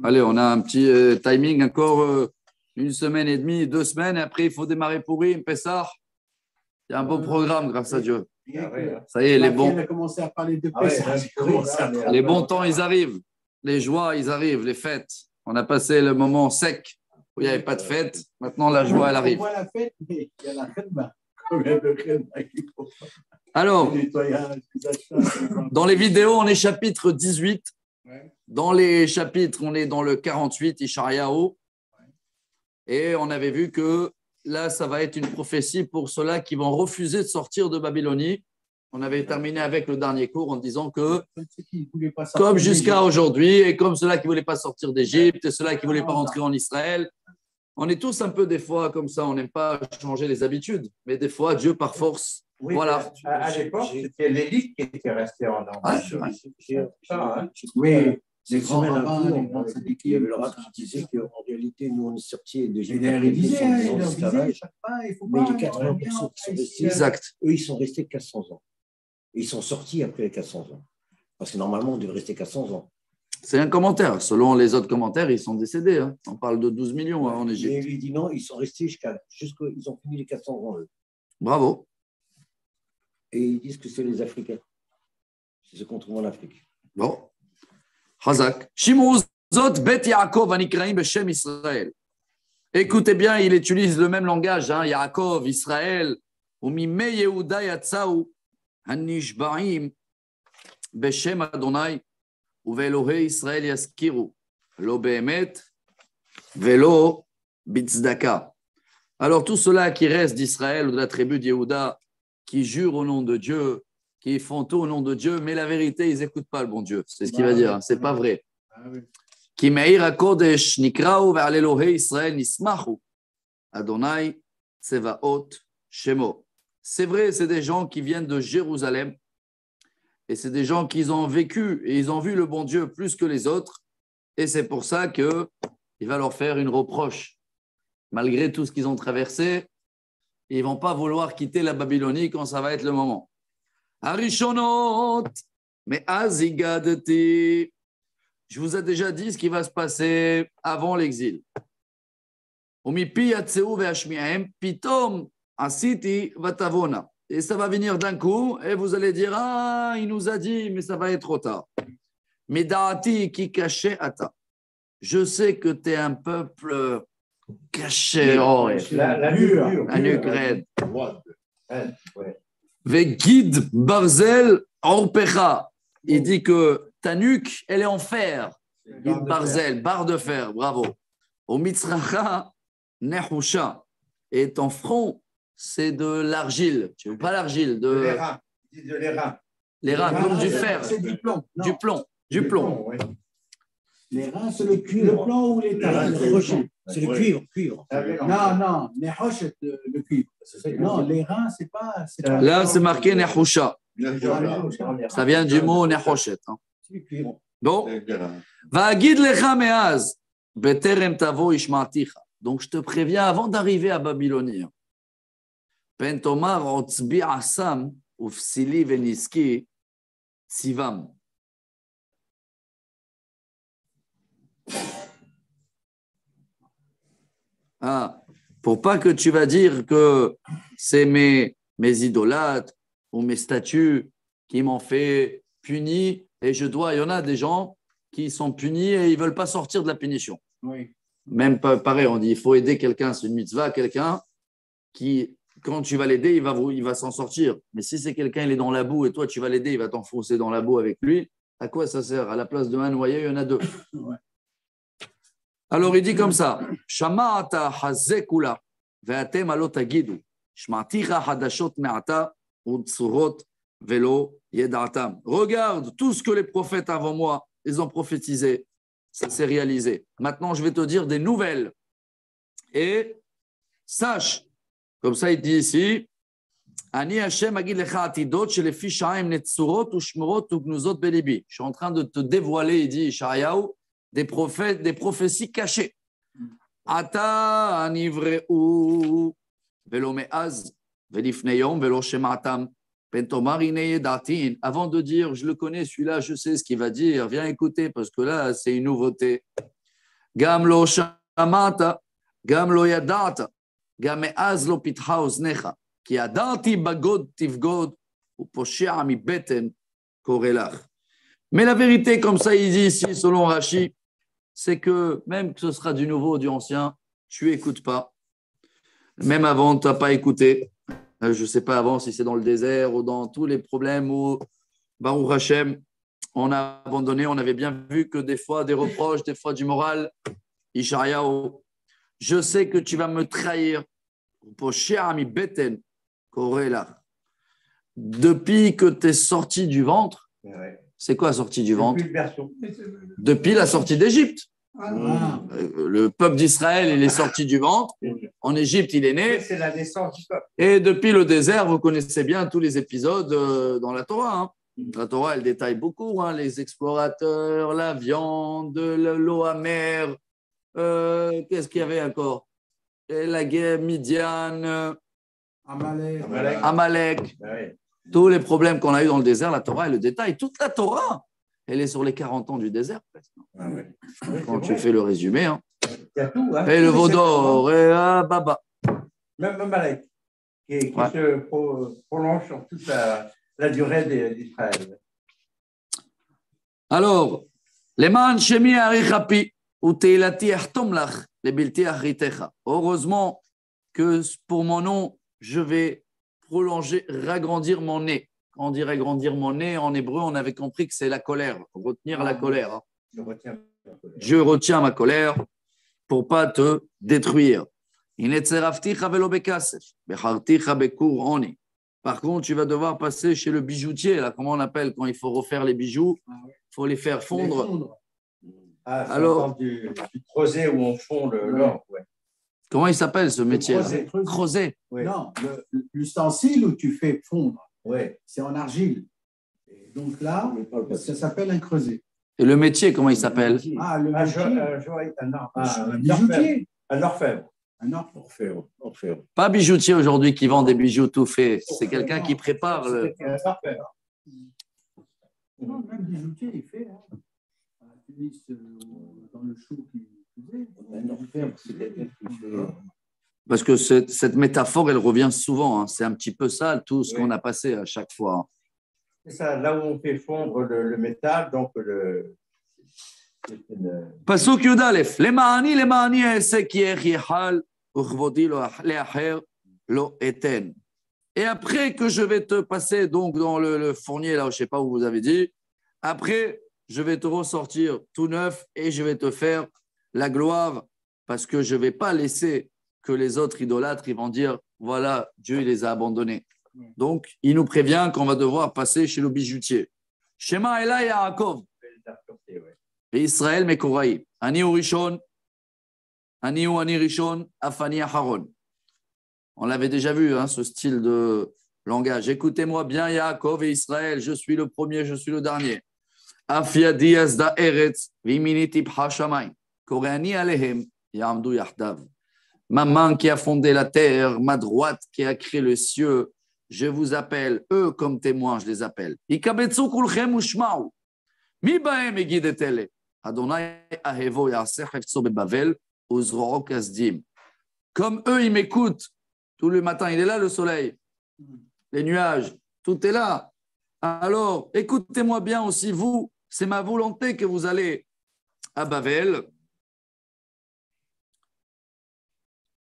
Allez, on a un petit timing encore une semaine et demie, 2 semaines. Et après, il faut démarrer pour Pessah. Il y a un beau programme, grâce à Dieu. Ça y est, les bons. On a commencé à parler de Pessah. Les bons temps, ils arrivent. Les joies, ils arrivent. Les fêtes. On a passé le moment sec où il n'y avait pas de fête. Maintenant, la joie, elle arrive. On voit la fête, mais il y a la khidma. Alors, dans les vidéos, on est chapitre 18. Dans les chapitres, on est dans le 48, Ishayahu. Et on avait vu que là, ça va être une prophétie pour ceux-là qui vont refuser de sortir de Babylonie. On avait terminé avec le dernier cours en disant que, comme jusqu'à aujourd'hui, et comme ceux-là qui ne voulaient pas sortir d'Égypte, et ceux-là qui ne voulaient pas rentrer en Israël, on est tous un peu des fois comme ça, on n'aime pas changer les habitudes. Mais des fois, Dieu, par force, oui, voilà. À l'époque, c'était l'élite qui était restée en Angleterre. Oui. Les grands rabbins, les grands syndiqués, il y avait le rabbin qui disait qu'en réalité, nous, on est sortis d'Égypte. Ils disaient, mais les 80% qui sont restés, Exact. Eux, ils sont restés 400 ans. Et ils sont sortis après les 400 ans. Parce que normalement, on devait rester 400 ans. C'est un commentaire. Selon les autres commentaires, ils sont décédés. Hein. On parle de 12 millions en Égypte. Et il dit non, ils sont restés ils ont fini les 400 ans, eux. Bravo. Et ils disent que c'est les Africains. C'est ce qu'on trouve en Afrique. Bon. Chazak. Shimuzot bet Yaakov anikraim beshem Israël. Écoutez bien, il utilise le même langage, hein, Yaakov, Israël. Umime Yehuda yatzau hanishbaim beshem Adonai uvelohe Israël yaskiru lo behemet velo bitzdaka. Alors tous ceux-là qui restent d'Israël ou de la tribu de Yehuda, qui jurent au nom de Dieu, qui font tout au nom de Dieu, mais la vérité, ils n'écoutent pas le bon Dieu. C'est ce qu'il va dire, c'est pas vrai. Ki meir hakodesh nikra'u ve'al Elohei Israël nismachu Adonai tsevaot shemo. C'est vrai, c'est des gens qui viennent de Jérusalem et c'est des gens qui ont vécu et ils ont vu le bon Dieu plus que les autres et c'est pour ça qu'il va leur faire une reproche. Malgré tout ce qu'ils ont traversé, ils ne vont pas vouloir quitter la Babylonie quand ça va être le moment. Arishonot, mais Azigadeti. Je vous ai déjà dit ce qui va se passer avant l'exil. Pitom asiti vatavona. Et ça va venir d'un coup, et vous allez dire, ah, il nous a dit, mais ça va être trop tard. Medaati ki caché ata. Je sais que tu es un peuple caché, la nuque raide. Vegid barzel orpecha. Il dit que ta nuque, elle est en fer. Gid barzel, barre de fer, bravo. Au mitzracha nehusha. Et ton front, c'est de l'argile. Tu veux pas l'argile, de l'airain. Les reins, comme du fer. C'est du plomb. Du plomb. Du plomb. Oui. Les reins, c'est le cuivre. Le plomb ou les tailles. C'est le cuivre. Non, les rochettes, le cuivre. Non, les reins, c'est pas. Là, c'est marqué nehusha. Ça vient du mot nehoshet. C'est le cuivre. Donc, va'agid lecha me'az beterem tavo ishma'aticha. Donc, je te préviens avant d'arriver à Babylonie. Pentomar otzbi asam ufsili veniski sivam. Ah, pour pas que tu vas dire que c'est mes idolâtres ou mes statues qui m'ont fait punir et je dois. Il y en a des gens qui sont punis et ils ne veulent pas sortir de la punition. Oui. Même pareil, on dit il faut aider quelqu'un, c'est une mitzvah, quelqu'un qui, quand tu vas l'aider, il va s'en sortir. Mais si c'est quelqu'un, il est dans la boue et toi tu vas l'aider, il va t'enfoncer dans la boue avec lui, à quoi ça sert? À la place d'un noyé, il y en a deux. Ouais. Alors il dit comme ça, Shama'ata hazekula ve'atem alot tagidu shma'ticha hadashot me'ata u'tsurot velo yeda'atam. Regarde tout ce que les prophètes avant moi, ils ont prophétisé, ça s'est réalisé. Maintenant, je vais te dire des nouvelles. Et sache, comme ça il dit ici, Ani Hashem agid lecha atidot shelefi sha'im netsurot u'shmurot u'gnuzot belibi. Je suis en train de te dévoiler, il dit Ishayahu, des prophéties cachées. Ata anivreu velo me'az velifneyom velo shema'atam pentomar ineye datin. Avant de dire je le connais celui-là, je sais ce qu'il va dire, viens écouter parce que là c'est une nouveauté. Gam lo shamata, gam lo yadata, gam me'az lo pitcha oznecha, ki yadarti bagod tivgod, ou poshea mi beten korelach. Mais la vérité, comme ça il dit ici, selon Rashi, c'est que même que ce sera du nouveau ou du ancien, tu n'écoutes pas. Même avant, tu n'as pas écouté. Je ne sais pas avant si c'est dans le désert ou dans tous les problèmes où Baruch Hashem, on a abandonné. On avait bien vu que des fois, des reproches, des fois du moral. Ishayahu, je sais que tu vas me trahir. Depuis que tu es sorti du ventre, c'est quoi sorti du ventre? Depuis la sortie d'Égypte. Le peuple d'Israël, il est sorti du ventre. En Égypte, il est né. C'est la naissance du peuple. Et depuis le désert, vous connaissez bien tous les épisodes dans la Torah. Hein. La Torah, elle détaille beaucoup les explorateurs, la viande, l'eau amère. Qu'est-ce qu'il y avait encore? Et la guerre, Midian, Amalek. Ouais. Tous les problèmes qu'on a eu dans le désert, la Torah, elle le détaille. Toute la Torah, elle est sur les 40 ans du désert. Quand tu fais le résumé. Hein. Il y a tout. Hein. Et le veau d'or, et Baba. Même Amalek, qui se prolonge sur toute la durée d'Israël. Alors, Leman Shemi Arichapi, ou Teilati Achtomlach, les Bilti Achritecha. Heureusement que pour mon nom, je vais prolonger, ragrandir mon nez. Quand on dirait grandir mon nez, en hébreu, on avait compris que c'est la colère, retenir la colère. Hein. Je retiens ma colère pour pas te détruire. Par contre, tu vas devoir passer chez le bijoutier. Là, comment on appelle quand il faut refaire les bijoux? Il faut les faire fondre. Alors, du creuset où on fond l'or. Ouais. Comment il s'appelle ce métier? Creuset. Ouais. Non, l'ustensile où tu fais fondre, c'est en argile. Et donc là, ça s'appelle un creuset. Et le métier, comment il s'appelle? Le métier. Un bijoutier. Un orfèvre. Un orfèvre. Pas bijoutier aujourd'hui qui vend des bijoux tout faits. C'est quelqu'un qui prépare le. Un orfèvre. Non, même bijoutier, il fait. Dans le chou qui faisait. Un orfèvre, c'est quelqu'un qui fait. Parce que cette métaphore, elle revient souvent. Hein. C'est un petit peu ça, tout ce qu'on a passé à chaque fois. C'est ça, là où on fait fondre le métal, donc Pasuk Yud Aleph. Lema'ani esekiech yechal uchvodi lo leacher lo eten. Et après que je vais te passer donc dans le fournier, là, je ne sais pas où vous avez dit, après, je vais te ressortir tout neuf et je vais te faire la gloire parce que je ne vais pas laisser que les autres idolâtres, ils vont dire, voilà, Dieu, il les a abandonnés. Donc, il nous prévient qu'on va devoir passer chez le bijoutier. Shema Ela Yaakov. Et Israël Mekoraï. Ani Rishon, Ani Rishon, Afani Aharon. On l'avait déjà vu, hein, ce style de langage. Écoutez-moi bien, Yaakov et Israël, je suis le premier, je suis le dernier. Afiadi Azda Eretz, Viminiti Phashamay. Koreani Alehem, Yamdu Yahdav. Ma main qui a fondé la terre, ma droite qui a créé le ciel, je vous appelle, eux comme témoins, je les appelle. Ikabetsu kulchem ushma'u. Mi bahem egidetele. Adonai ahevo yaseh hefzo bebavel uzro'o kasdim. Comme eux, ils m'écoutent. Tout le matin, il est là le soleil. Les nuages, tout est là. Alors, écoutez-moi bien aussi, vous, c'est ma volonté que vous allez à Bavel.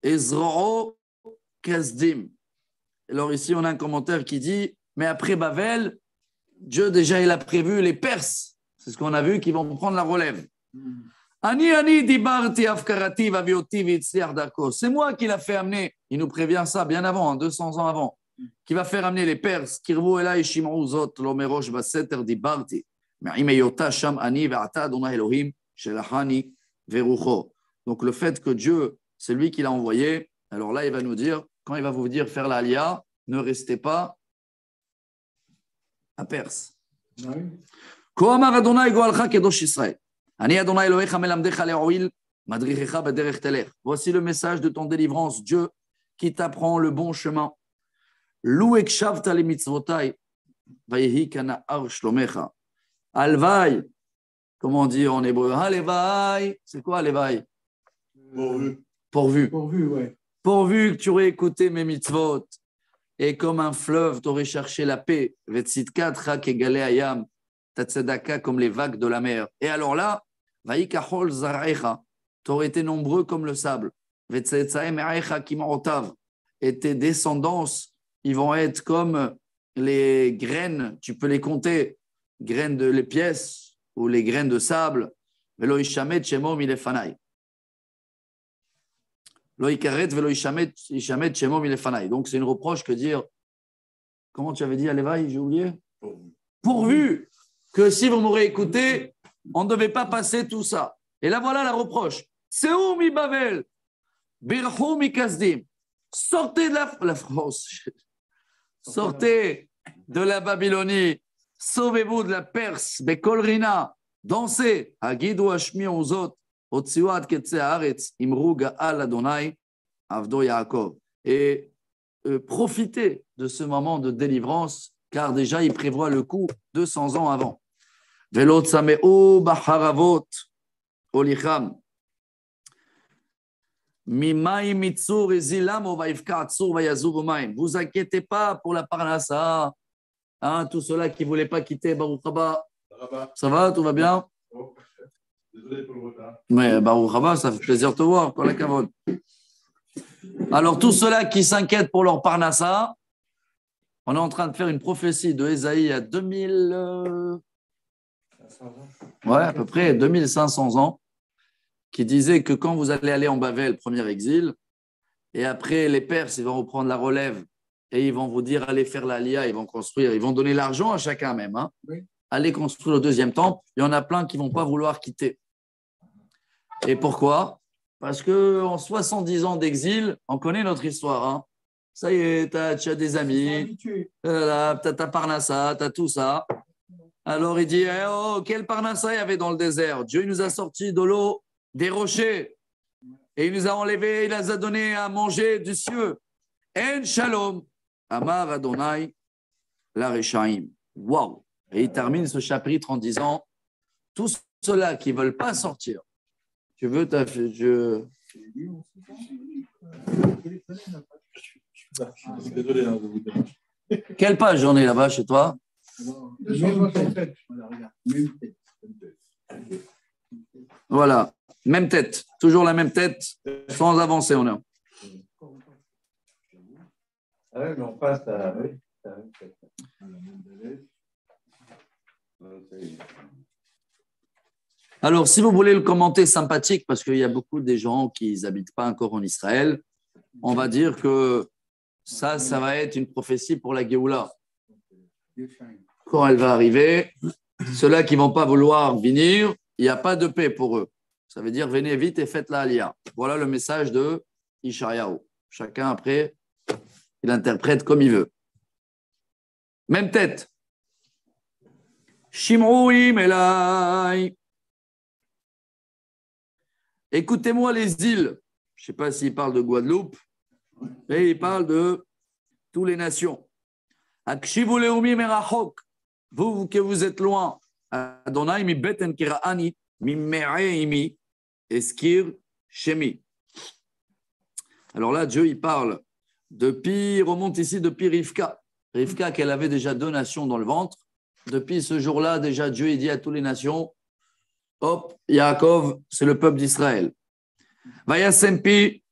Ezro'o kasdim. Alors ici, on a un commentaire qui dit, mais après Bavel, Dieu déjà, il a prévu les Perses. C'est ce qu'on a vu, qui vont prendre la relève. C'est moi qui l'a fait amener. Il nous prévient ça bien avant, 200 ans avant. Qui va faire amener les Perses. Donc le fait que Dieu, c'est lui qui l'a envoyé, alors là, il va nous dire, quand il va vous dire faire l'Aliyah, ne restez pas à Perse. Voici le message de ton délivrance, Dieu qui t'apprend le bon chemin. Alvaï, comment on dit en hébreu? Alvaï, c'est quoi Alvaï? Pourvu. Ouais. Pourvu que tu aurais écouté mes mitzvot. Et comme un fleuve, tu aurais cherché la paix. Vetsitka trak egalé ayam. Tatsedaka comme les vagues de la mer. Et alors là, vaïkachol zarecha. Tu aurais été nombreux comme le sable. Vetsetsaem erecha kimarotav. Et tes descendants, ils vont être comme les graines. Tu peux les compter. Graines de les pièces ou les graines de sable. Velo ishamet shemom ilefanai. Donc, c'est une reproche que dire, comment tu avais dit à l'éveil, j'ai oublié? Pourvu que si vous m'aurez écouté, on ne devait pas passer tout ça. Et là, voilà la reproche. Seou mi Bavel, birhou mi Kasdim. Sortez de la France, sortez de la Babylonie, sauvez-vous de la Perse, Bekolrina, dansez, Hagidou Hashmi Ozot. Et profitez de ce moment de délivrance, car déjà il prévoit le coup 200 ans avant. Vous inquiétez pas pour la parnassa, hein, tous ceux-là qui ne voulaient pas quitter Baruch Haba. Ça va, tout va bien? Désolé pour le retard. Mais Baruch Haba, ça fait plaisir de te voir, pour la cavode. Alors, tous ceux-là qui s'inquiètent pour leur parnassa, on est en train de faire une prophétie de Ésaïe à 2000, à peu près 2500 ans, qui disait que quand vous allez aller en Bavel, premier exil, et après les Perses, ils vont reprendre la relève et ils vont vous dire allez faire l'Aliyah, ils vont construire, ils vont donner l'argent à chacun même. Hein. Oui. Allez construire le deuxième temple. Il y en a plein qui ne vont pas vouloir quitter. Et pourquoi? Parce qu'en 70 ans d'exil, on connaît notre histoire. Hein. Ça y est, tu as des amis, tu as ta Parnassa, tu as tout ça. Alors il dit oh, quel Parnassa il y avait dans le désert? Dieu il nous a sorti de l'eau, des rochers, et il nous a enlevés, il nous a donné à manger du cieux. En shalom, Amar Adonai, la Rechaim. Waouh! Et il termine ce chapitre en disant tous ceux-là qui ne veulent pas sortir. Tu veux Désolé, de vous déranger. Quelle page j'en ai là-bas chez toi? Voilà, même tête, toujours la même tête, sans avancer on a. Ah oui, mais on passe à... Alors, si vous voulez le commenter sympathique, parce qu'il y a beaucoup de gens qui n'habitent pas encore en Israël, on va dire que ça va être une prophétie pour la Géoula. Quand elle va arriver, ceux-là qui ne vont pas vouloir venir, il n'y a pas de paix pour eux. Ça veut dire, venez vite et faites la Aliyah. Voilà le message de Ishayahu. Chacun, après, il interprète comme il veut. Même tête. Shimroui Melai. Écoutez-moi les îles. Je ne sais pas s'il parle de Guadeloupe, mais il parle de toutes les nations. Akshivu leumi merachok. Vous que vous êtes loin. Adonai mi beten kiraani mi me'eimi eskir shemi. Alors là, Dieu, il parle depuis, remonte ici depuis Rivka. Rivka, qu'elle avait déjà 2 nations dans le ventre. Depuis ce jour-là, déjà, Dieu, il dit à toutes les nations, hop, Yaakov, c'est le peuple d'Israël. Vayasempi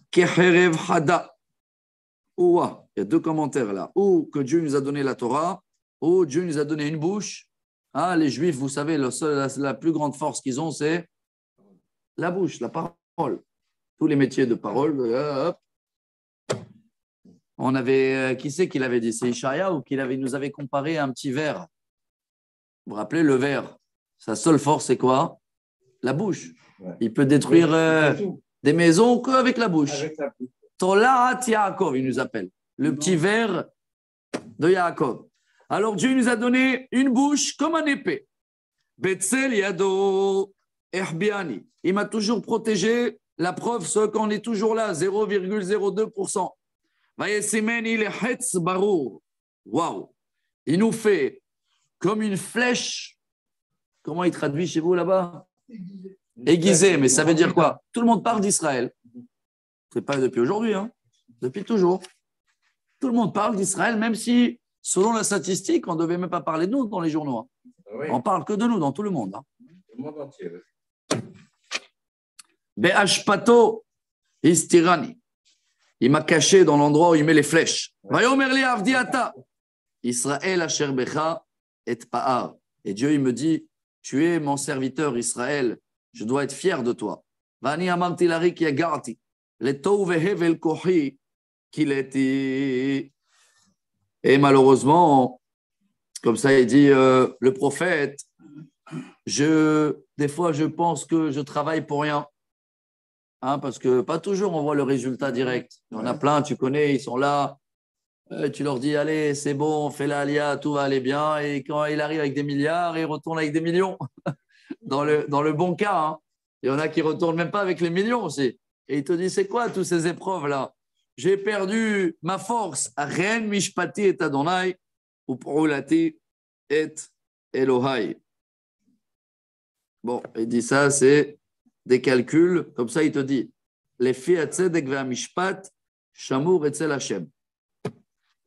keherev hada. Ouah, il y a 2 commentaires là. Ou que Dieu nous a donné la Torah, ou Dieu nous a donné une bouche. Ah, les Juifs, vous savez, la plus grande force qu'ils ont, c'est la bouche, la parole. Tous les métiers de parole, hop. On avait, qui c'est qui l'avait dit? C'est Ishaïa ou nous avait comparé à un petit verre. Vous vous rappelez, le verre, sa seule force, c'est quoi? La bouche. Ouais. Il peut détruire des maisons qu'avec la bouche. Tolat Yaakov, il nous appelle. Le petit verre de Yaakov. Alors Dieu nous a donné une bouche comme un épée. Betzel Yado Erbiani. Il m'a toujours protégé. La preuve, c'est qu'on est toujours là, 0,02%. Waouh! Il nous fait comme une flèche. Comment il traduit chez vous là-bas? Aiguisé, mais ça veut dire quoi? Tout le monde parle d'Israël. C'est pas depuis aujourd'hui, hein. Depuis toujours. Tout le monde parle d'Israël, même si, selon la statistique, on ne devait même pas parler de nous dans les journaux. Hein. Oui. On parle que de nous dans tout le monde. Hein. Le monde entier. Be'ashpato istirani. Il m'a caché dans l'endroit où il met les flèches. Vayomer li avdi ata. Israël asher becha et pa'ar. Et Dieu, il me dit, tu es mon serviteur Israël, je dois être fier de toi. Vani amarti lari ki agarti. Le tov vehevel kohi qu'il était. Et malheureusement, comme ça il dit le prophète, des fois je pense que je travaille pour rien. Hein, parce que pas toujours on voit le résultat direct. Il y en a plein, tu connais, ils sont là. Tu leur dis, allez, c'est bon, fais la alia, tout va aller bien. Et quand il arrive avec des milliards, il retourne avec des millions. Dans le bon cas. Hein. Il y en a qui ne retournent même pas avec les millions aussi. Et il te dit, c'est quoi toutes ces épreuves-là? J'ai perdu ma force. Ren mishpati et Adonai, ou prolati et Elohai. Bon, il dit ça, c'est des calculs. Comme ça, il te dit, les filles atzedek ve'a mishpat, shamour etzel Hashem.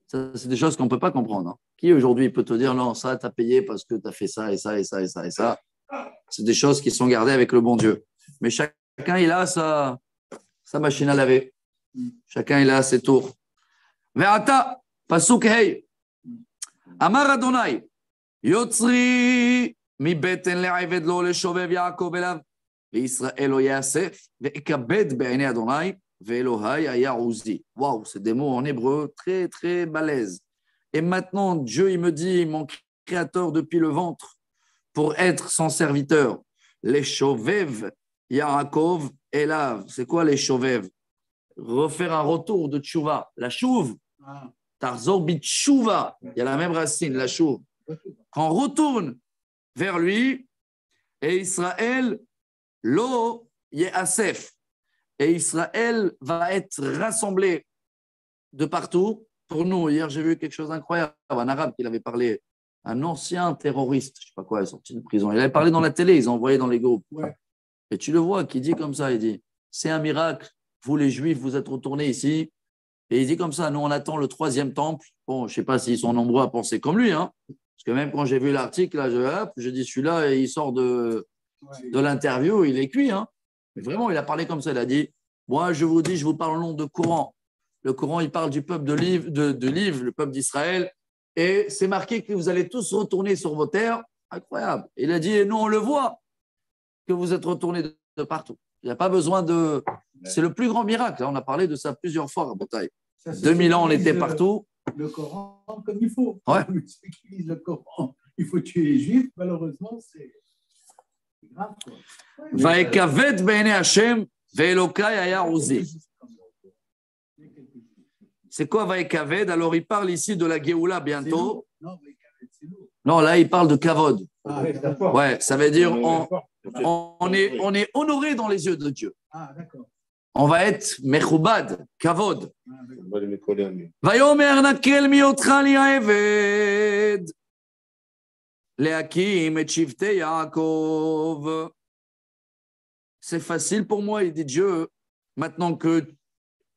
Ça, c'est des choses qu'on ne peut pas comprendre. Hein. Qui aujourd'hui peut te dire, non, ça, tu as payé parce que tu as fait ça et ça et ça et ça et ça. C'est des choses qui sont gardées avec le bon Dieu. Mais chacun, il a sa machine à laver. Chacun, il a ses tours. Ve'ata, pasuk hey. Amar Adonai, yotzri mi beten le'aved lo leshovev Yaakov elav, ve'Israël lo yasef, ve'ekabed be'enei Adonai, ve'Elohai aya uzi. Waouh, c'est des mots en hébreu très, très balèzes. Et maintenant, Dieu, il me dit, mon créateur depuis le ventre, pour être son serviteur, les shovev Yaakov elav. C'est quoi les shovev? Refaire un retour de tchouva. La chouve, tarzor bit tchouva. Il y a la même racine, la chouve. Quand on retourne vers lui, et Israël, lo yasef. Et Israël va être rassemblé de partout. Pour nous, hier, j'ai vu quelque chose d'incroyable. Un arabe qui avait parlé, un ancien terroriste, je ne sais pas quoi, il est sorti de prison. Il avait parlé dans la télé, ils ont envoyé dans les groupes. Ouais. Et tu le vois, qui dit comme ça, il dit, c'est un miracle, vous les Juifs, vous êtes retournés ici. Et il dit comme ça, nous, on attend le 3e temple. Bon, je ne sais pas s'ils sont nombreux à penser comme lui, hein, parce que même quand j'ai vu l'article, là, je dis, celui-là, il sort de l'interview, il est cuit. Hein. Mais vraiment, il a parlé comme ça, il a dit, moi, je vous dis, je vous parle au nom de Coran. Le Coran, il parle du peuple de Livre, le peuple d'Israël. Et c'est marqué que vous allez tous retourner sur vos terres. Incroyable. Il a dit, et nous, on le voit, que vous êtes retournés de partout. Il n'y a pas besoin de… C'est le plus grand miracle. On a parlé de ça plusieurs fois à Bataille. 2000 ans, on était partout. Le Coran comme il faut. Ouais. Ceux qui lisent le Coran, il faut tuer les Juifs. Malheureusement, c'est grave. Vaekaved be'enei Hashem ve'Elokai aya uzi. C'est quoi Vaekaved? Alors, il parle ici de la Géoula bientôt. Non, là, il parle de Kavod. Ouais, ça veut dire on est honoré dans les yeux de Dieu. Ah, d'accord. On va être Mechoubad, Kavod. Vayomer nakel miotcha li ha'eved lehakim et shivtei Yaakov. C'est facile pour moi, il dit Dieu, maintenant que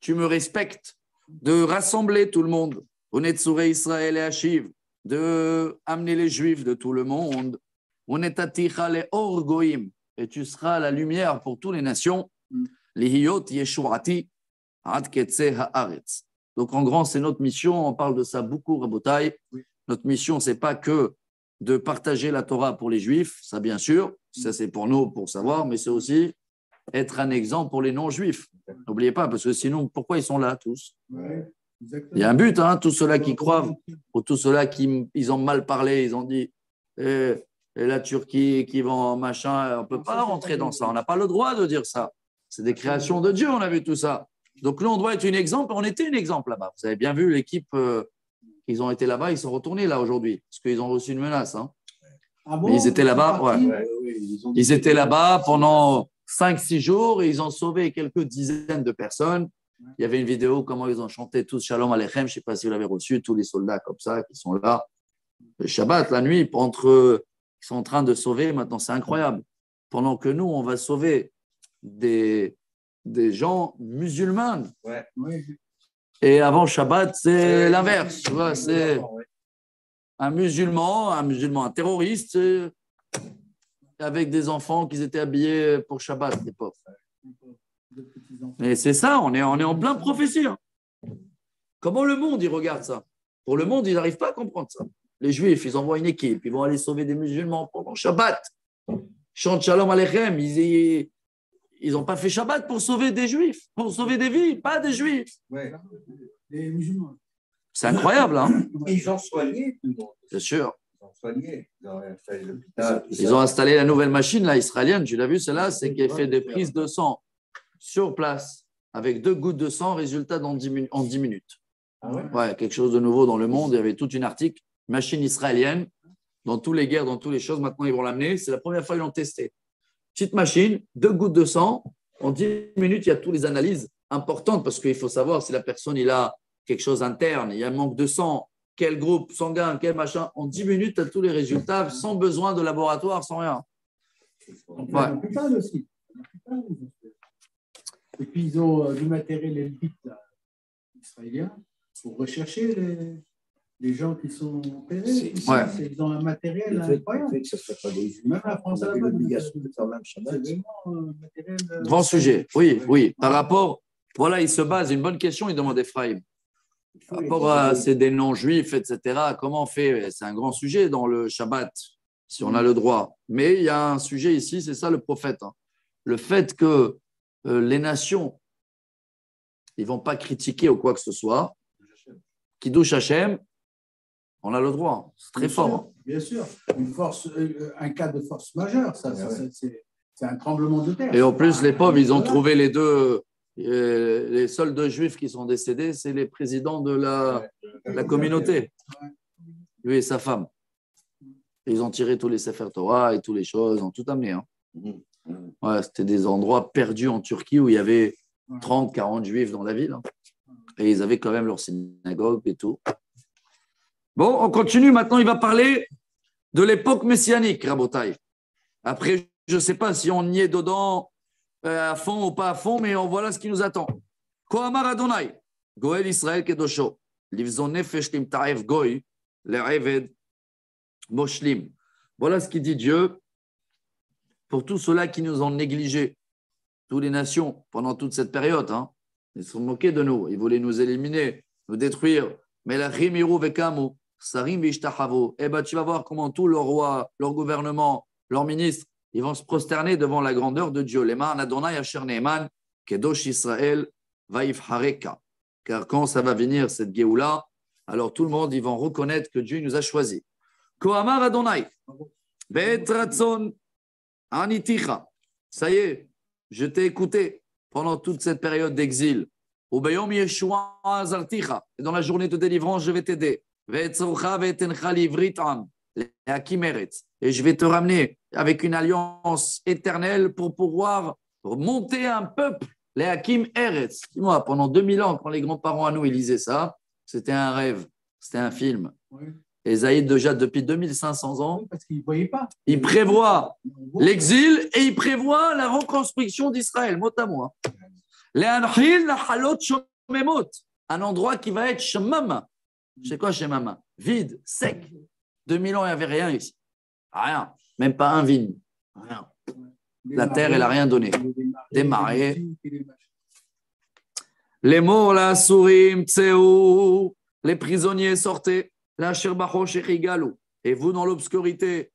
tu me respectes, de rassembler tout le monde, Unetzurei Israël et Hashiv, de amener les Juifs de tout le monde, Unetaticha le or goïm, et tu seras la lumière pour toutes les nations, Lihiyot Yeshuati ad ketze haaretz. Donc en grand, c'est notre mission, on parle de ça beaucoup, Rabotai. Notre mission, c'est pas que de partager la Torah pour les Juifs, ça bien sûr, ça c'est pour nous, pour savoir, mais c'est aussi être un exemple pour les non-juifs. N'oubliez pas, parce que sinon, pourquoi ils sont là tous? Il y a un but, hein, tous ceux-là qui croient, ou tous ceux-là qui ils ont mal parlé, ils ont dit et la Turquie qui vend machin, on ne peut pas rentrer dans ça, on n'a pas le droit de dire ça. C'est des créations de Dieu, on a vu tout ça. Donc nous, on doit être un exemple, on était un exemple là-bas. Vous avez bien vu l'équipe, ils ont été là-bas, ils sont retournés là aujourd'hui, parce qu'ils ont reçu une menace. Hein. Ah bon, ils étaient là-bas, ils étaient là-bas pendant 5-6 jours et ils ont sauvé quelques dizaines de personnes. Il y avait une vidéo, comment ils ont chanté tous Shalom Aleichem, je ne sais pas si vous l'avez reçu, tous les soldats comme ça qui sont là. Le Shabbat, la nuit, ils sont en train de sauver, maintenant c'est incroyable. pendant que nous, on va sauver des gens musulmans. Ouais. Et avant Shabbat, c'est l'inverse. Tu vois, c'est Ouais. un musulman, un terroriste, avec des enfants qui étaient habillés pour Shabbat, les pauvres. Mais c'est ça, on est en plein prophétie. Hein. Comment le monde, il regarde ça? Pour le monde, ils n'arrivent pas à comprendre ça. Les Juifs, ils envoient une équipe, ils vont aller sauver des musulmans pendant Shabbat. Chante Shalom Aleichem, ils n'ont pas fait Shabbat pour sauver des Juifs, pour sauver des vies, pas des Juifs. Ouais. Les musulmans. C'est incroyable, hein? Ils ont soigné tout le monde. C'est sûr. Ils ont soigné. Ils ont installé l'hôpital. Ils ont installé la nouvelle machine, là, israélienne, tu l'as vu, celle-là, c'est qui fait des prises de sang sur place, avec 2 gouttes de sang, résultat en 10 minutes. Ah ouais? Ouais, quelque chose de nouveau dans le monde. Il y avait toute une article, machine israélienne, dans toutes les guerres, dans toutes les choses. Maintenant, ils vont l'amener. C'est la première fois qu'ils l'ont testé. Petite machine, 2 gouttes de sang. En 10 minutes, il y a toutes les analyses importantes parce qu'il faut savoir si la personne il a quelque chose interne, il y a un manque de sang, quel groupe sanguin, quel machin. En 10 minutes, tu as tous les résultats sans besoin de laboratoire, sans rien. Ouais. L'hôpital aussi. Et puis, ils ont du matériel élite israélien pour rechercher les gens qui sont opérés. Ouais. Ils ont un matériel Le fait incroyable. que ça ne soit pas des Même la France, on à avait la base, l'obligation de faire même c'est Shabbat. vraiment un matériel. Grand sujet. Oui, oui. Par rapport, voilà, il se base, une bonne question, il demande Ephraim. Par rapport à c'est des non-juifs, etc., comment on fait? C'est un grand sujet dans le Shabbat, si on a le droit. Mais il y a un sujet ici, c'est ça le prophète. Hein. Le fait que les nations, ils ne vont pas critiquer ou quoi que ce soit, Kiddush Hashem, on a le droit. C'est très fort. Hein. Bien sûr. Un cas de force majeure, ça, c'est un tremblement de terre. Et en plus, les pauvres, ils ont trouvé les deux. Les seuls 2 juifs qui sont décédés, c'est les présidents de la communauté, lui et sa femme. Ils ont tiré tous les Sefer Torah et toutes les choses, ils ont tout amené. Hein. Ouais, c'était des endroits perdus en Turquie où il y avait 30, 40 juifs dans la ville. Hein. Et ils avaient quand même leur synagogue et tout. Bon, on continue. Maintenant, il va parler de l'époque messianique, Rabotai. Après, je ne sais pas si on y est dedans à fond ou pas à fond, mais voilà ce qui nous attend. Kohamar Adonai, Goel Israël Kedosho, Livzon Nefesh Limtaev Goy, Le'eved Moshlim. Voilà ce qu'il dit Dieu pour tous ceux-là qui nous ont négligés, toutes les nations, pendant toute cette période. Hein. Ils se sont moqués de nous, ils voulaient nous éliminer, nous détruire. Mais la Rimiru Vekamu, Sarim Vishtachavo, eh ben tu vas voir comment tous leurs rois, leur gouvernement, leurs ministres, ils vont se prosterner devant la grandeur de Dieu. Leman Adonai Asher Neeman, Kedosh Israël, Vaifhareka. Car quand ça va venir, cette Géoula, alors tout le monde, ils vont reconnaître que Dieu nous a choisis. Kohamar Adonai, Bet Ratzon, Aniticha. Ça y est, je t'ai écouté pendant toute cette période d'exil. Ubeyom Yeshua Azarticha. Et dans la journée de délivrance, je vais t'aider. Ve'etzorcha ve'etencha livritam. Et je vais te ramener avec une alliance éternelle pour pouvoir monter un peuple, les Hakim Eretz. Dis-moi, pendant 2000 ans, quand les grands-parents à nous ils lisaient ça, c'était un rêve, c'était un film. Oui. Et Zaïd, déjà depuis 2500 ans, Parce qu'ils ne voyaient pas. il prévoit l'exil et il prévoit la reconstruction d'Israël, mot à mot. Un endroit qui va être Shemam. C'est quoi Shemam? Vide, sec. 2000 ans, il n'y avait rien ici. Rien. Même pas un vigne. Rien. La terre, elle n'a rien donné. Des marées. Les morts, la sourim, tseou. Les prisonniers sortaient. La sherbacho shechigalu. Et vous, dans l'obscurité,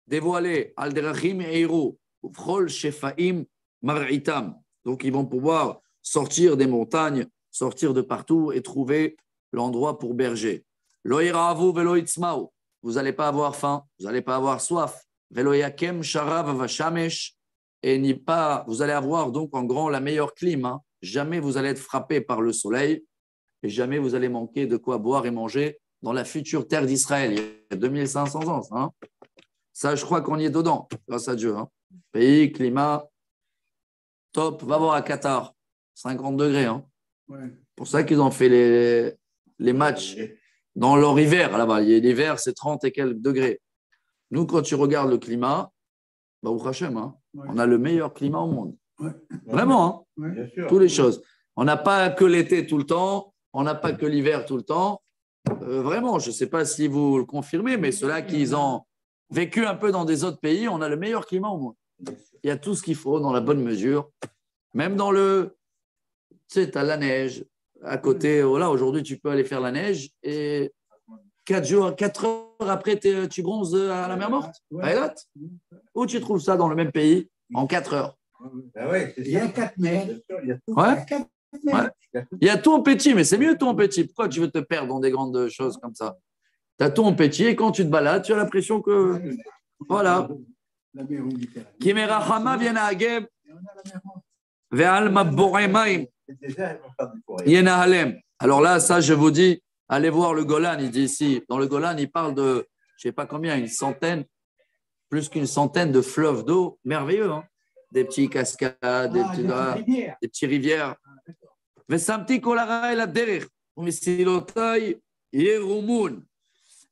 dévoilez alderachim et héros. Ufrol shefaim maritam. Donc, ils vont pouvoir sortir des montagnes, sortir de partout et trouver l'endroit pour berger. Lo iravu velo itzmau. Vous n'allez pas avoir faim, vous n'allez pas avoir soif. Veloyakem sharav vashamesh. Et ni pas, vous allez avoir donc en grand la meilleure clim. Hein. Jamais vous allez être frappé par le soleil et jamais vous allez manquer de quoi boire et manger dans la future terre d'Israël. Il y a 2500 ans. Hein. Ça, je crois qu'on y est dedans, grâce à Dieu. Hein. Pays, climat, top. Va voir à Qatar, 50 degrés. Hein. Ouais. Pour ça qu'ils ont fait les matchs. Dans leur hiver, là-bas, l'hiver, c'est 30 et quelques degrés. Nous, quand tu regardes le climat, Baruch Hashem, hein, Ouais. On a le meilleur climat au monde. Ouais. Vraiment, hein, Ouais. Bien sûr. toutes les choses. On n'a pas que l'été tout le temps, on n'a pas que l'hiver tout le temps. Vraiment, je ne sais pas si vous le confirmez, mais ceux-là qui ont vécu un peu dans des autres pays, on a le meilleur climat au monde. Il y a tout ce qu'il faut dans la bonne mesure. Même dans le... Tu sais, tu as la neige. À côté, voilà, aujourd'hui, tu peux aller faire la neige et 4 heures après, tu bronzes à la mer Morte, à Eilat. Où tu trouves ça dans le même pays en 4 heures? Ben ouais, c'est Il y a ça. 4 mètres. Bien sûr, il y a tout. Il y a Ouais. 4 Ouais. mètres. Il y a tout en petit, mais c'est mieux tout en petit. Pourquoi tu veux te perdre dans des grandes choses comme ça? Tu as tout en petit et quand tu te balades, tu as l'impression que. Voilà. La mer Méditerranée. Kimerachama vient à Ageb, Et on a la mer Morte. ve'alma boremaim C'est déjà, ils vont faire du forêt. yenahalem. Alors là, ça, je vous dis, allez voir le Golan. Il dit ici, dans le Golan, il parle de, je ne sais pas combien, une centaine, plus qu'une centaine de fleuves d'eau merveilleux. Hein? Des petits cascades, des petites rivières. Vesamti kolara el aderer, umisilotai yerumun.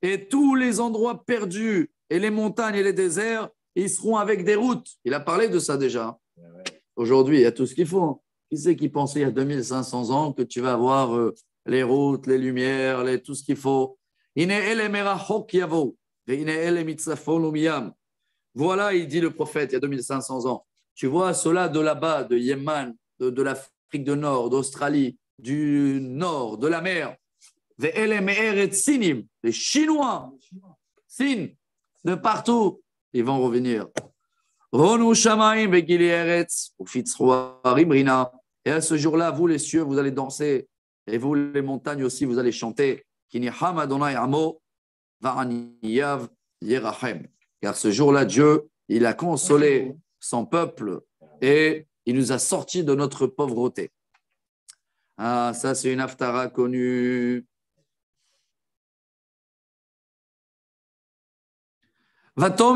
Et tous les endroits perdus et les montagnes et les déserts, ils seront avec des routes. Il a parlé de ça déjà. Aujourd'hui, il y a tout ce qu'il faut. Qui c'est qui pensait il y a 2500 ans que tu vas avoir les routes, les lumières, tout ce qu'il faut? Voilà, il dit le prophète il y a 2500 ans. Tu vois ceux-là de là-bas, de Yémen, de l'Afrique du Nord, d'Australie, du Nord, de la mer. Les Chinois, Sin, de partout, ils vont revenir. Et à ce jour-là, vous les cieux, vous allez danser, et vous les montagnes aussi, vous allez chanter. Car ce jour-là, Dieu, il a consolé son peuple et il nous a sortis de notre pauvreté. Ah, ça, c'est une haftara connue. Maintenant,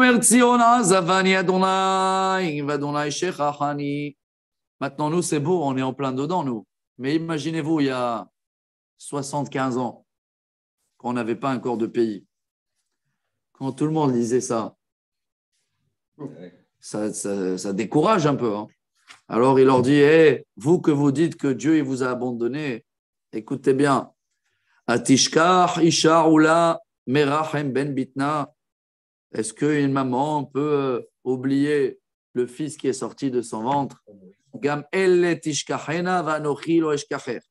nous, c'est beau, on est en plein dedans, nous. Mais imaginez-vous, il y a 75 ans, qu'on n'avait pas encore de pays. Quand tout le monde disait ça, ça décourage un peu. Hein. Alors, il leur dit, hey, vous que vous dites que Dieu il vous a abandonné, écoutez bien. Atishkach isha ula merachem ben bitna. Est-ce qu'une maman peut oublier le fils qui est sorti de son ventre?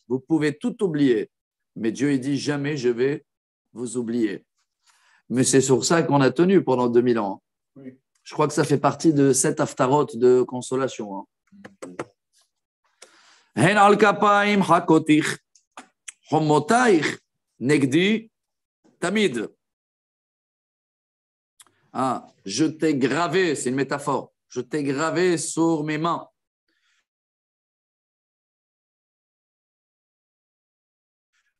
Vous pouvez tout oublier, mais Dieu il dit jamais je vais vous oublier. Mais c'est sur ça qu'on a tenu pendant 2000 ans. Oui. Je crois que ça fait partie de cette haftarot de consolation. Hen al kapaim hakotich homotaich negdi tamid. Ah, je t'ai gravé, c'est une métaphore. Je t'ai gravé sur mes mains.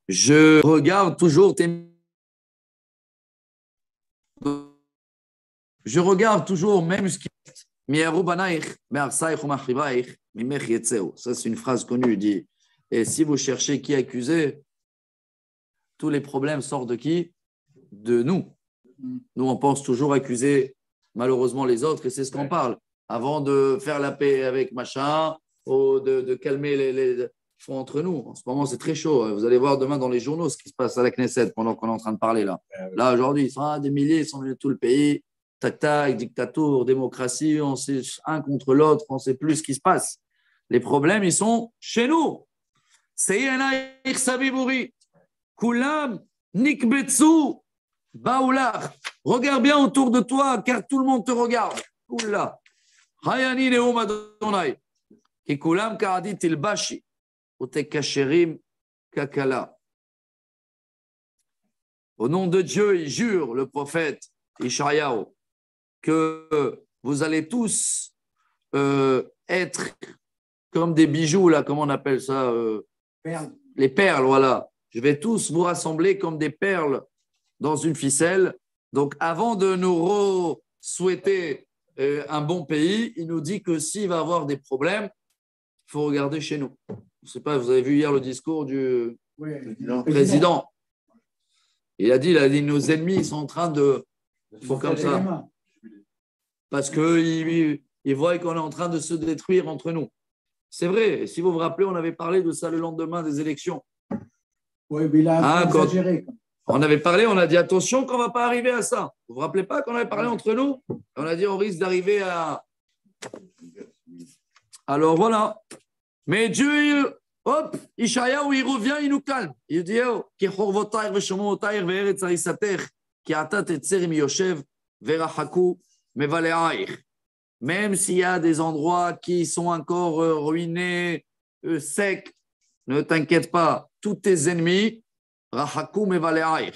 Je regarde toujours Je regarde toujours même ce qui ça, c'est une phrase connue. Il dit, et si vous cherchez qui accuser, tous les problèmes sortent de qui? De nous. Nous, on pense toujours accuser malheureusement les autres et c'est ce qu'on parle. Avant de faire la paix avec machin, ou de calmer les font entre nous. En ce moment, c'est très chaud. Vous allez voir demain dans les journaux ce qui se passe à la Knesset pendant qu'on est en train de parler là. Là, aujourd'hui, ils sont des milliers, ils sont venus de tout le pays. Tac, tac, dictature, démocratie, on sait un contre l'autre, on ne sait plus ce qui se passe. Les problèmes, ils sont chez nous. C'est Yenaïr Sabibouri. Kulam, Nikbetsu, Baoulach. Regarde bien autour de toi, car tout le monde te regarde. Oula. Hayani Neum Adonai. Kikulam Karadit Ilbashi. Utekasherim Kakala. Au nom de Dieu, il jure, le prophète Ishayahu, que vous allez tous être comme des bijoux, là, comment on appelle ça Perles. Les perles, voilà. Je vais tous vous rassembler comme des perles dans une ficelle. Donc, avant de nous souhaiter un bon pays, il nous dit que s'il va y avoir des problèmes, il faut regarder chez nous. Je ne sais pas, vous avez vu hier le discours du président. Il a dit, nos ennemis ils sont en train de... Ils font comme ça. Parce qu'ils ils voient qu'on est en train de se détruire entre nous. C'est vrai. Si vous vous rappelez, on avait parlé de ça le lendemain des élections. Oui, mais il a exagéré. On avait parlé, on a dit attention qu'on ne va pas arriver à ça. Vous ne vous rappelez pas qu'on avait parlé entre nous? On a dit on risque d'arriver à… Alors voilà. Mais Dieu, hop, Ishayahu, il revient, il nous calme. Il dit oh, ki chorvotair veshomotayir ve'eretz harisater, ki ata tetzer mi yoshev verachaku mevaleair. Même s'il y a des endroits qui sont encore ruinés, secs, ne t'inquiète pas, tous tes ennemis, rachaku mevaleair.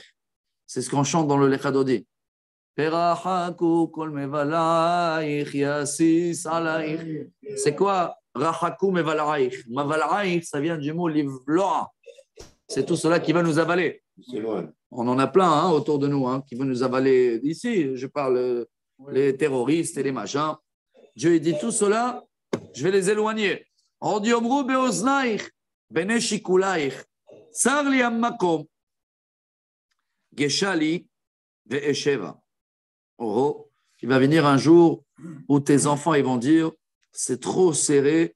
C'est ce qu'on chante dans le Lechadodi. Verachaku kol mevaleair yasis alair. C'est quoi? Rachaku mevalaïch. Mavalaïch, ça vient du mot livloa. C'est tout cela qui va nous avaler. C'est loin. On en a plein autour de nous qui vont nous avaler d'ici. Je parle les terroristes et les machins. Dieu dit tout cela, je vais les éloigner. On dit omru beoznaich, bene shikulaich, tsar li ammakom, geshali ve'esheva. Oh, il va venir un jour où tes enfants ils vont dire c'est trop serré,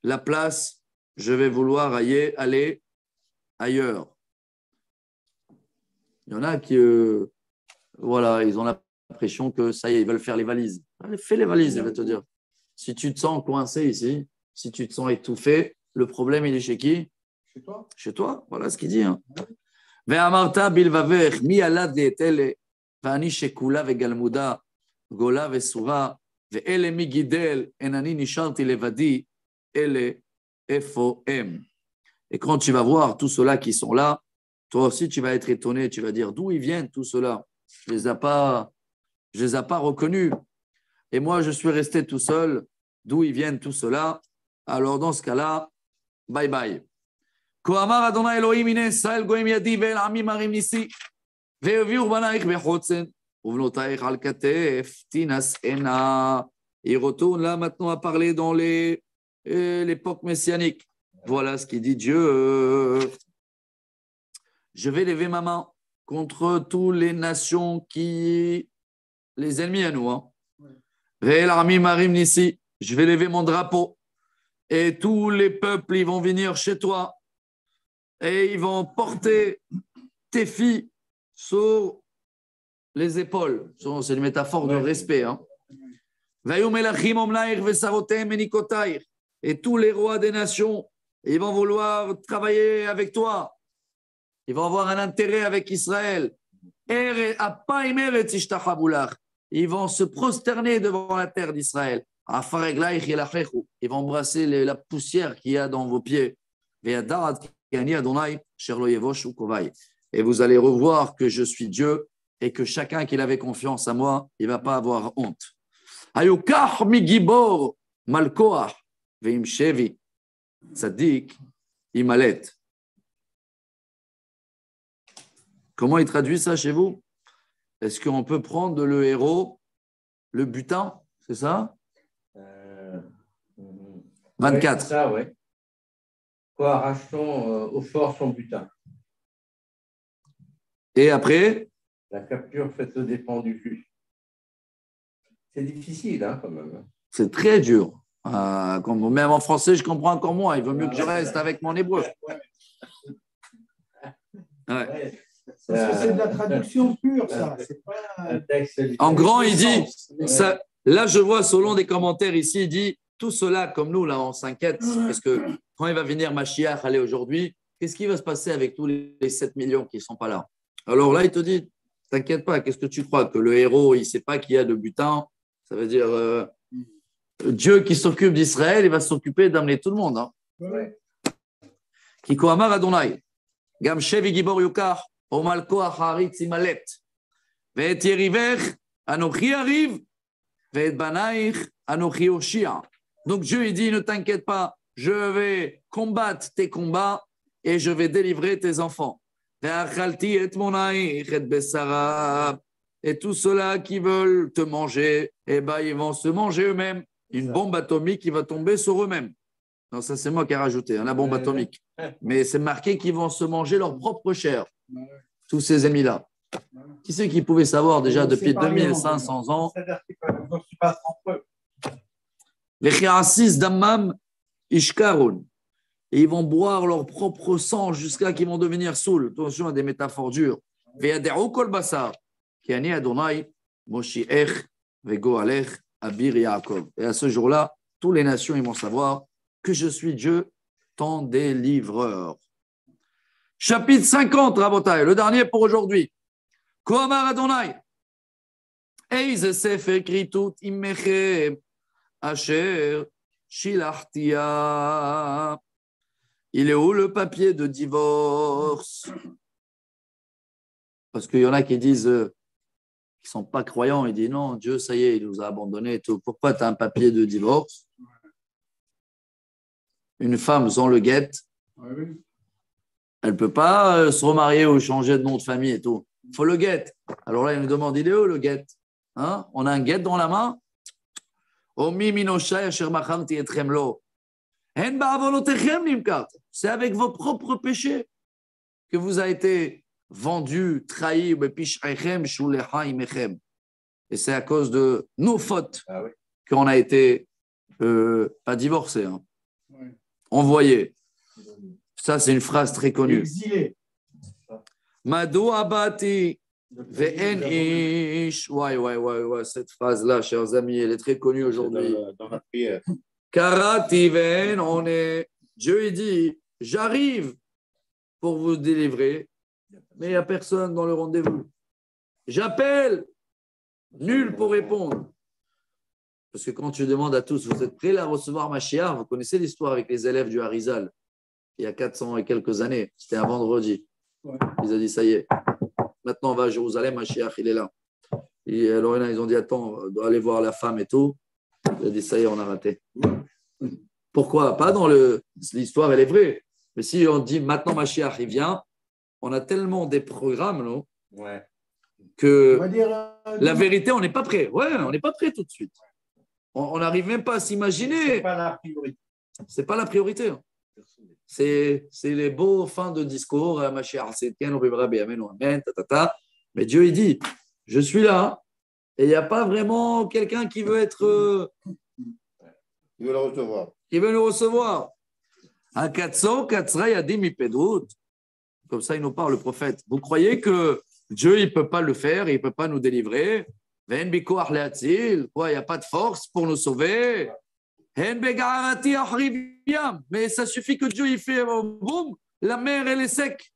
la place, je vais vouloir aller ailleurs. Il y en a qui, voilà, ils ont l'impression que ça y est, ils veulent faire les valises. Allez, fais les valises, il va te dire. Si tu te sens coincé ici, si tu te sens étouffé, le problème, il est chez qui? Chez toi. Chez toi, voilà ce qu'il dit. Ve'amarta bilvaver, mi alad ve'etele, ve'ani shekula ve'galmuda, gola ve'suva, ve'ele mi gidel, enani nisharti levadi, ele efo em. Et quand tu vas voir tous ceux-là qui sont là, toi aussi, tu vas être étonné, tu vas dire d'où ils viennent tous ceux-là. Je ne les ai pas reconnus. Et moi, je suis resté tout seul. D'où ils viennent tous ceux-là? Alors, dans ce cas-là, bye bye. Koamar Adonai Elohim ine Israël goem yadi ve'el ami marim nisi ve'yaviu banaich bechotzen uvnotaich al katef tinas ena. Il retourne là maintenant à parler dans l'époque messianique. Voilà ce qu'il dit Dieu. Je vais lever ma main contre toutes les nations les ennemis à nous. Ve'el ami marim nisi. Je vais lever mon drapeau et tous les peuples ils vont venir chez toi et ils vont porter tes filles sur les épaules. C'est une métaphore de respect. Et tous les rois des nations ils vont vouloir travailler avec toi. Ils vont avoir un intérêt avec Israël. Ils vont se prosterner devant la terre d'Israël. Ils vont embrasser la poussière qu'il y a dans vos pieds. Et vous allez revoir que je suis Dieu et que chacun qui avait confiance à moi, il ne va pas avoir honte. Comment il traduit ça chez vous? Est-ce qu'on peut prendre le héros, le butin, c'est ça? 24. Ouais, c'est ça, ouais. Quoi, arrachons au fort son butin. Et après? La capture faite aux dépens du juge. C'est difficile, quand même. C'est très dur. Même en français, je comprends encore moins. Il vaut mieux que je reste avec mon hébreu. Ouais. Parce que c'est de la traduction pure, ça. C'est pas un texte. En grand, il dit, ça, là, je vois selon des commentaires ici, il dit, tout cela, comme nous, là, on s'inquiète, parce que quand il va venir Mashiach, aller aujourd'hui, qu'est-ce qui va se passer avec tous les 7 millions qui ne sont pas là? Alors là, il te dit, t'inquiète pas, qu'est-ce que tu crois? Que le héros, il ne sait pas qu'il y a de butin? Ça veut dire, Dieu qui s'occupe d'Israël, il va s'occuper d'amener tout le monde. Kiko Amar Adonai, Gam Shevi Gibor Yukar, Omalko Acharit Simalet, Ve'et Yerivech, Anochi arrive, Ve'et Banaich, Anochi Oshia. Donc Dieu, il dit, ne t'inquiète pas, je vais combattre tes combats et je vais délivrer tes enfants. Et tous ceux-là qui veulent te manger, eh ben, ils vont se manger eux-mêmes. Une bombe atomique qui va tomber sur eux-mêmes. Non, ça c'est moi qui ai rajouté, la bombe atomique. Mais c'est marqué qu'ils vont se manger leur propre chair, tous ces ennemis-là. Qui c'est qui pouvait savoir déjà depuis 2500 ans? C'est-à-dire qu'ils peuvent se battre entre eux. Vechiasis damam ishkarun. Et ils vont boire leur propre sang jusqu'à qu'ils vont devenir saouls. Attention à des métaphores dures. Veyaderu kol basar. Ki ani Adonai moshiech vegoalech abir Yaakov. Et à ce jour-là, toutes les nations ils vont savoir que je suis Dieu, ton délivreur. Chapitre 50, Rabotai, le dernier pour aujourd'hui. Koamar Adonai. Eize sefer kritut immechem asher shilachtia. Il est où le papier de divorce? Parce qu'il y en a qui disent qu'ils ne sont pas croyants. Ils disent non, Dieu, ça y est, il nous a abandonnés et tout. Pourquoi tu as un papier de divorce? Une femme sans le guet, elle ne peut pas se remarier ou changer de nom de famille et tout. Il faut le guet. Alors là, il nous demande, il est où le guet? Hein? On a un guet dans la main? C'est avec vos propres péchés que vous avez été vendus, trahis. Et c'est à cause de nos fautes qu'on a été pas divorcés, hein. Envoyés. Ça, c'est une phrase très connue. Exilé. Mado abati ve'en ish. Ouais, cette phrase-là, chers amis, elle est très connue aujourd'hui. Dans la prière. Karati ve'en on est. Dieu, il dit, j'arrive pour vous délivrer, mais il n'y a personne dans le rendez-vous. J'appelle, nul pour répondre. Parce que quand tu demandes à tous, vous êtes prêts à recevoir Mashiach? Vous connaissez l'histoire avec les élèves du Harizal, il y a 400 et quelques années. C'était un vendredi. Ouais. Ils ont dit, ça y est, maintenant on va à Jérusalem, Mashiach, il est là. Et alors ils ont dit, attends, on doit aller voir la femme et tout. Ils ont dit, ça y est, on a raté. Pourquoi? Pas dans l'histoire, elle est vraie. Mais si on dit, maintenant Mashiach, il vient, on a tellement des programmes, non? Ouais. Que On va dire, la vérité, on n'est pas prêt. Ouais, on n'est pas prêt tout de suite. On n'arrive même pas à s'imaginer. C'est pas la priorité. C'est pas la priorité. C'est les beaux fins de discours. Mashiach, c'est tiens, on verra bien, amen, tatata. Mais Dieu, il dit, je suis là. Et il n'y a pas vraiment quelqu'un qui veut être. Il veut le recevoir. Qui veut le recevoir. Akatso, katsra, yadim, ipedrut. Comme ça, il nous parle, le prophète. Vous croyez que Dieu, il ne peut pas le faire, il ne peut pas nous délivrer? Quoi, il n'y a pas de force pour nous sauver. Mais ça suffit que Dieu, il fait boum, la mer, elle est sec.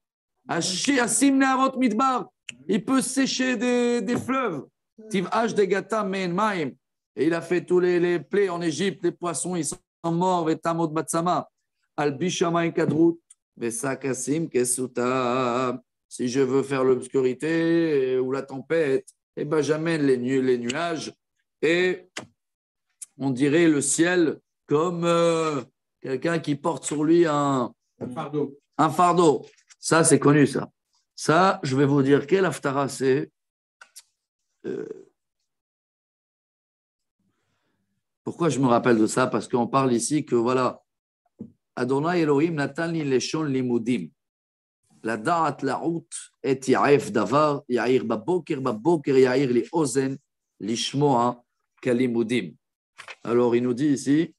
Il peut sécher des fleuves. Et il a fait tous les plaies en Égypte, les poissons, ils sont morts. Si je veux faire l'obscurité ou la tempête, eh ben, j'amène les nuages et on dirait le ciel comme quelqu'un qui porte sur lui un fardeau. Un fardeau. Ça, c'est connu, ça. Ça, je vais vous dire quel haftara c'est. Pourquoi je me rappelle de ça? Parce qu'on parle ici que, voilà, Adonai Elohim natan li leshon limudim. La da'at la'ut et ya'ef davar, ya'ir baboker, ya'ir li ozen, lishmoa kalimudim. Alors, il nous dit ici,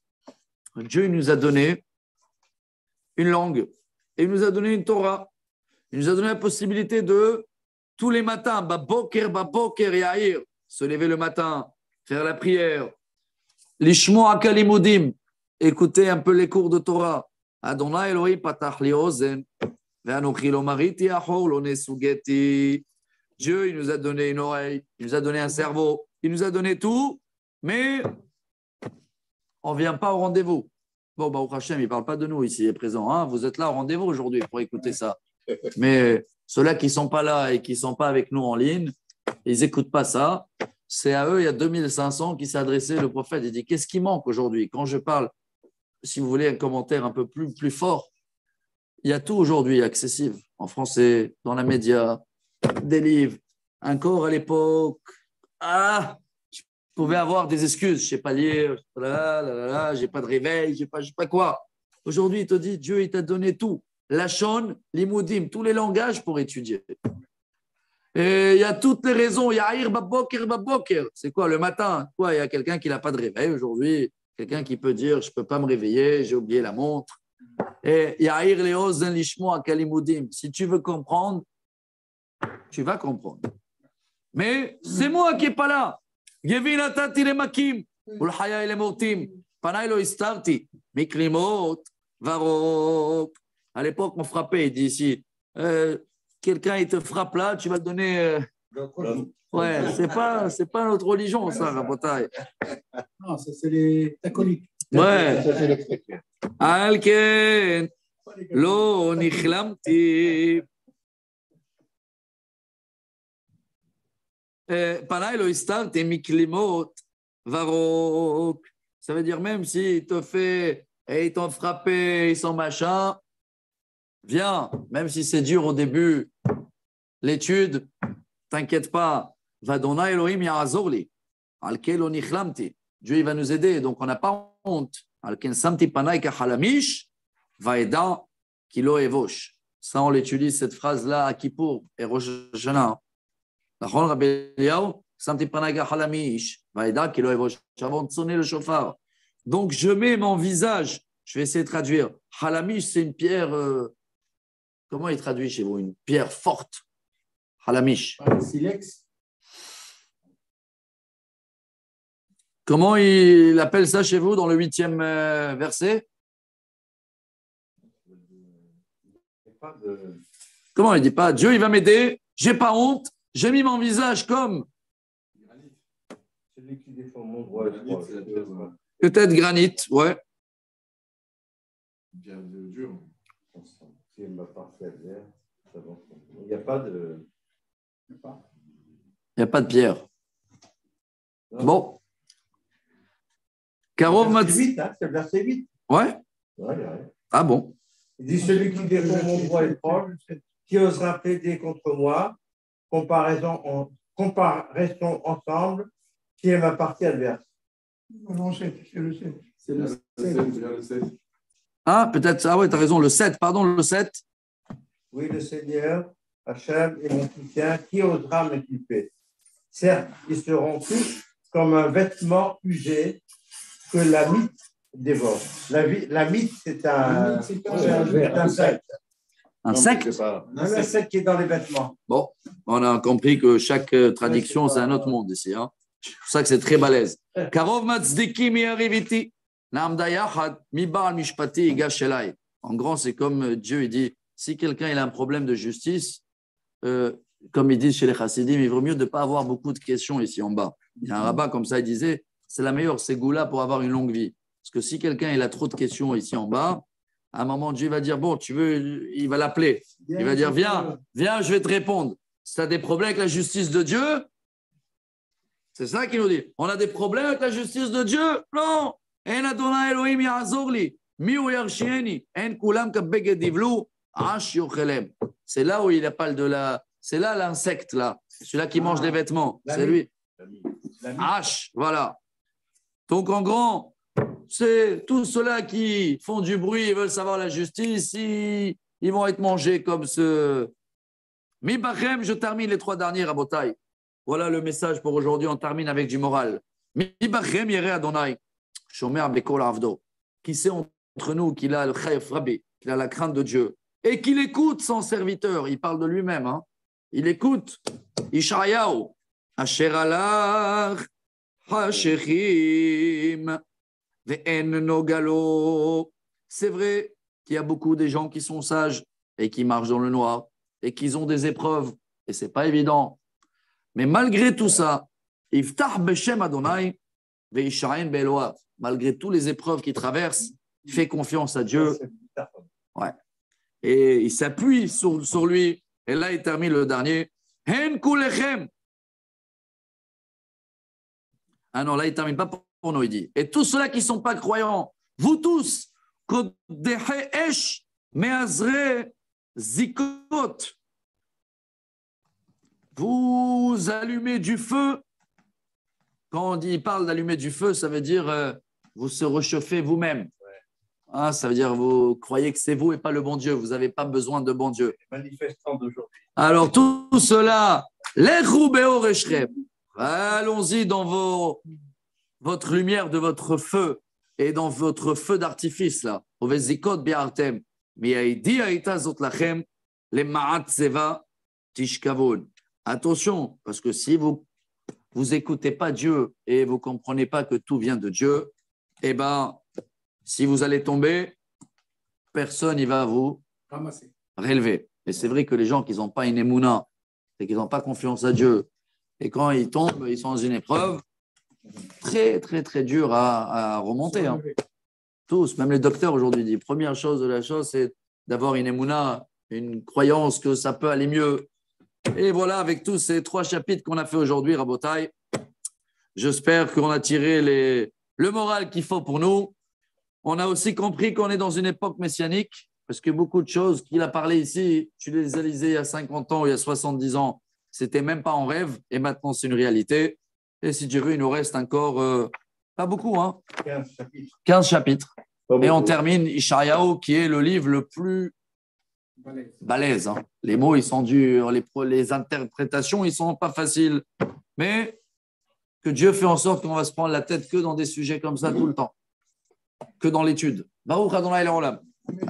Dieu nous a donné une langue et il nous a donné une Torah. Il nous a donné la possibilité de, tous les matins, baboker, ya'ir, se lever le matin, faire la prière, lishmoa kalimudim, écouter un peu les cours de Torah. Adonai Elohim patach li ozen. Dieu, il nous a donné une oreille, il nous a donné un cerveau, il nous a donné tout, mais on ne vient pas au rendez-vous. Bon, Baruch Hashem, il ne parle pas de nous ici, il est présent. Hein? Vous êtes là au rendez-vous aujourd'hui pour écouter ça. Mais ceux-là qui ne sont pas là et qui ne sont pas avec nous en ligne, ils n'écoutent pas ça. C'est à eux, il y a 2500 qui s'est adressé, le prophète. Il dit, qu'est-ce qui manque aujourd'hui? Quand je parle, si vous voulez un commentaire un peu plus fort, il y a tout aujourd'hui accessible, en français, dans la média, des livres. Encore à l'époque, je pouvais avoir des excuses. Je ne sais pas lire, je n'ai pas de réveil, je ne sais pas quoi. Aujourd'hui, il te dit, Dieu, il t'a donné tout. Lachon, limudim, tous les langages pour étudier. Et il y a toutes les raisons. Ya'ir baboker. C'est quoi, le matin? Quoi, il y a quelqu'un qui n'a pas de réveil aujourd'hui. Quelqu'un qui peut dire, je ne peux pas me réveiller, j'ai oublié la montre. Et Yair Leozen Lishmo Kalimudim. Si tu veux comprendre, tu vas comprendre. Mais c'est moi qui n'ai pas là. Yevinatati le makim, ulhaya le motim, panay lo istarti, miklimot, varok. À l'époque, on frappait, il dit ici, quelqu'un il te frappe là, tu vas te donner. Ouais, c'est pas notre religion, ça, Rabotai. Non, ça, c'est les catholiques. Ouais. Alken, lo nichlamti. Panay lo istarti, miklimot, varok. Ça veut dire même s'il te fait, et ils t'ont frappé, ils sont machin, viens, même si c'est dur au début, l'étude, t'inquiète pas, Vadona Elohim Ya'azorli, Alkel Onichlamti, Dieu il va nous aider, donc on n'a pas honte. Alken Samti Panay Kachalamish, Vaeda Kilo Evosh. Ça, on l'utilise cette phrase-là à Kippour et Rosh Hashanah. D'accord, Rabbi Eliyahu, Samti Panay Kachalamish, Vaeda Kilo Evosh, avant de sonner le chauffard. Donc je mets mon visage, je vais essayer de traduire. Halamish, c'est une pierre. Comment il traduit chez vous? Une pierre forte. Halamish. Silex. Comment il appelle ça chez vous dans le 8e verset? Comment il dit pas? Dieu, il va m'aider, j'ai pas honte, j'ai mis mon visage comme. Celui qui défend mon droit. Peut-être granit, ouais. Bien de dur. Il n'y a pas de. Il n'y a pas de pierre. Non. Bon. Karov C'est 8, hein, c'est le verset 8. Ouais. Ouais. Ah bon. Il dit celui qui défend mon droit est proche, qui osera plaider contre moi, comparaison ensemble, qui est ma partie adverse. Non, c'est le 7. C'est le 7. Ah, peut-être. Ah ouais, tu as raison. Le 7, pardon, le 7. Oui, le Seigneur, Hachem est mon soutien, qui osera m'équiper? Certes, ils seront tous comme un vêtement usé que la mythe dévore. La mythe, c'est un insecte. Un secte. Un insecte qui est dans les vêtements. Bon, on a compris que chaque traduction, c'est un autre monde ici. Hein. C'est pour ça que c'est très balèze. Karov Matzdiki mi arriviti. Namdayahad mi baal mishpati igash elai. En grand, c'est comme Dieu il dit, si quelqu'un il a un problème de justice, comme ils disent chez les chassidim, il vaut mieux de ne pas avoir beaucoup de questions ici en bas. Il y a un rabbin comme ça, il disait, c'est la meilleure ségoula pour avoir une longue vie. Parce que si quelqu'un il a trop de questions ici en bas, à un moment, Dieu va dire, bon, tu veux, il va l'appeler. Il va dire, viens, je vais te répondre. Si tu as des problèmes avec la justice de Dieu, c'est ça qu'il nous dit. On a des problèmes avec la justice de Dieu? Non. En Adonai Elohim Ya'azorli, mi ou yarshieni, en kulam kabeged divlu, ash yochelem. C'est là où il appelle de la. C'est là l'insecte, là. Celui-là qui mange des vêtements. C'est lui. H, voilà. Donc, en grand, c'est tous ceux-là qui font du bruit et veulent savoir la justice, ils vont être mangés comme ce. Mi bachem, je termine les 3 derniers, Rabotai. Voilà le message pour aujourd'hui. On termine avec du moral. Mi bachem yere Adonai, shomer bekol avdo. Qui sait entre nous qu'il a le chayef rabbi, qu'il a la crainte de Dieu et qu'il écoute son serviteur. Il parle de lui-même. Hein. Il écoute. Ishayahu. Asher alach hashechim ve'en nogalo. C'est vrai qu'il y a beaucoup de gens qui sont sages et qui marchent dans le noir et qui ont des épreuves. Et ce n'est pas évident. Mais malgré tout ça, Iftach Beshem Adonai ve'ishaen be'Eloav. Malgré toutes les épreuves qu'il traverse, il fait confiance à Dieu. Ouais. Et il s'appuie sur lui. Et là, il termine le dernier. Hen kulechem. Ah non, là, il ne termine pas pour nous, il dit. Et tous ceux-là qui ne sont pas croyants, vous tous, kodehe esh meazre zikot. Vous allumez du feu. Quand il parle d'allumer du feu, ça veut dire vous se réchauffez vous-même. Ah, ça veut dire vous croyez que c'est vous et pas le bon Dieu. Vous n'avez pas besoin de bon Dieu. Manifestants d'aujourd'hui. Alors, tout cela, les roubéo rechrem. Allons-y dans votre lumière de votre feu. et dans votre feu d'artifice, là, au Vezikot Biartem, Miaidi Aïta Zot Lachem, les Ma'at Seva Tishkavon. Attention, parce que si vous n'écoutez pas Dieu et vous ne comprenez pas que tout vient de Dieu, eh bien, si vous allez tomber, personne ne va vous relever. Et c'est vrai que les gens qui n'ont pas une émouna et qui n'ont pas confiance à Dieu, et quand ils tombent, ils sont dans une épreuve très, très, très dure à remonter. Hein. Tous, même les docteurs aujourd'hui disent, première chose de la chose, c'est d'avoir une émouna, une croyance que ça peut aller mieux. Et voilà, avec tous ces 3 chapitres qu'on a fait aujourd'hui, Rabotai, j'espère qu'on a tiré le moral qu'il faut pour nous. On a aussi compris qu'on est dans une époque messianique, parce que beaucoup de choses qu'il a parlé ici, tu les as lisées il y a 50 ans ou il y a 70 ans, c'était même pas en rêve, et maintenant c'est une réalité. Et si tu veux, il nous reste encore, pas beaucoup, hein, 15 chapitres. 15 chapitres. Pas Et on beaucoup. termine Ishayahu, qui est le livre le plus balèze. Hein. Les mots, ils sont durs, les interprétations, ils sont pas faciles. Mais que Dieu fait en sorte qu'on va se prendre la tête que dans des sujets comme ça tout le temps, que dans l'étude. Baruch Adonai Le'olam. Amen.